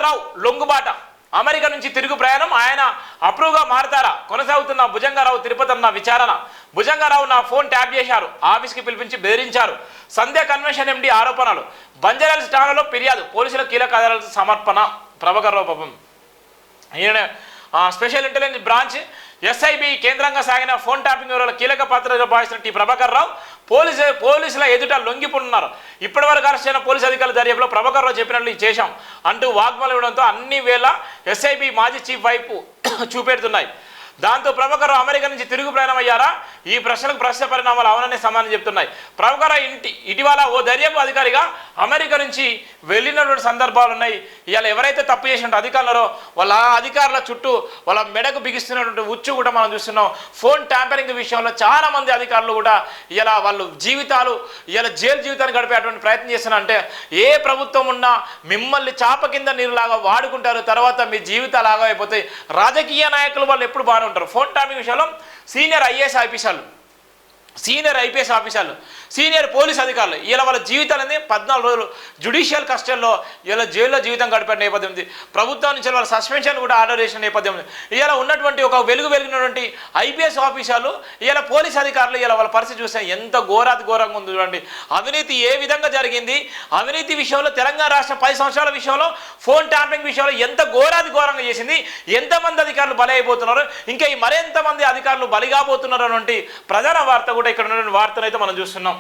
Prabhakar Rao లొంగుబాట America నుంచి తిరుగు ప్రయాణం ఆయన అప్రూవ్గా మారతారా కొనసాగుతున్న భుజంగారావు తిరుపతి అన్న విచారణ భుజంగారావు నా ఫోన్ ట్యాప్ చేశారు ఆఫీస్కి పిలిపించి బెదిరించారు సంధ్య కన్వెన్షన్ ఎండి ఆరోపణలు బంజారాల స్థానంలో ఫిర్యాదు పోలీసుల కీలక ఆధారాల సమర్పణ ప్రభాకర్ రావు పాపం ఈయన స్పెషల్ ఇంటెలిజెన్స్ బ్రాంచ్ ఎస్ఐబి కేంద్రంగా సాగిన ఫోన్ ట్యాపింగ్ వివరాల కీలక పాత్ర నిర్వహిస్తున్న టి ప్రభాకర్ రావు పోలీసుల ఎదుట లొంగిపోతున్నారు ఇప్పటివరకు అరెస్ట్ అయిన పోలీసు అధికారుల దర్యాప్తులో ప్రభాకర్ రావు చెప్పినట్లు చేశాం అంటూ వాగ్మూలం ఇవ్వడంతో అన్ని వేళ ఎస్ఐబి మాజీ చీఫ్ వైపు చూపెడుతున్నాయి దాంతో ప్రభాకర్ రావు అమెరికా నుంచి తిరుగు ప్రయాణం అయ్యారా ఈ ప్రశ్నలకు ప్రశ్న పరిణామాలు అవుననే సమాధానం చెప్తున్నాయి ప్రభాకర్ రావు ఇటీవల ఓ దర్యాప్తు అధికారిగా అమెరికా నుంచి వెళ్ళినటువంటి సందర్భాలు ఉన్నాయి ఇవాళ ఎవరైతే తప్పు చేసినట్టు అధికారులరో వాళ్ళ అధికారుల చుట్టూ వాళ్ళ మెడకు బిగిస్తున్నటువంటి ఉచ్చు కూడా మనం చూస్తున్నాం ఫోన్ ట్యాంపరింగ్ విషయంలో చాలా మంది అధికారులు కూడా ఇలా వాళ్ళు జీవితాలు ఇలా జైలు జీవితాన్ని గడిపేటువంటి ప్రయత్నం చేస్తున్నారంటే ఏ ప్రభుత్వం ఉన్నా మిమ్మల్ని చాప కింద నీరులాగా వాడుకుంటారు తర్వాత మీ జీవితాలు ఆగమైపోతాయి రాజకీయ నాయకులు వాళ్ళు ఎప్పుడు బాగానే ఉంటారు ఫోన్ ట్యాపింగ్ విషయంలో సీనియర్ ఐపీఎస్ ఆఫీసర్లు సీనియర్ పోలీస్ అధికారులు ఇలా వాళ్ళ జీవితాలు అనేది 14 రోజులు జ్యుడిషియల్ కస్టడీలో ఇలా జైల్లో జీవితం గడిపే నేపథ్యం ఉంది ప్రభుత్వం నుంచి వాళ్ళ సస్పెన్షన్ కూడా ఆర్డర్ చేసిన నేపథ్యం ఉంది ఇలా ఉన్నటువంటి ఒక వెలిగినటువంటి ఐపీఎస్ ఆఫీసర్లు ఇలా పోలీస్ అధికారులు ఇలా వాళ్ళ పరిస్థితి చూస్తే ఎంత ఘోరంగా ఉంది చూడండి అవినీతి ఏ విధంగా జరిగింది అవినీతి విషయంలో తెలంగాణ రాష్ట్రం 10 సంవత్సరాల విషయంలో ఫోన్ ట్యాపింగ్ విషయంలో ఎంత ఘోరంగా చేసింది ఎంతమంది అధికారులు బలి అయిపోతున్నారు ఇంకా మరెంతమంది అధికారులు బలిగాబోతున్నారు అనే ప్రధాన వార్త కూడా ఇక్కడ ఉన్నటువంటి వార్తను అయితే మనం చూస్తున్నాం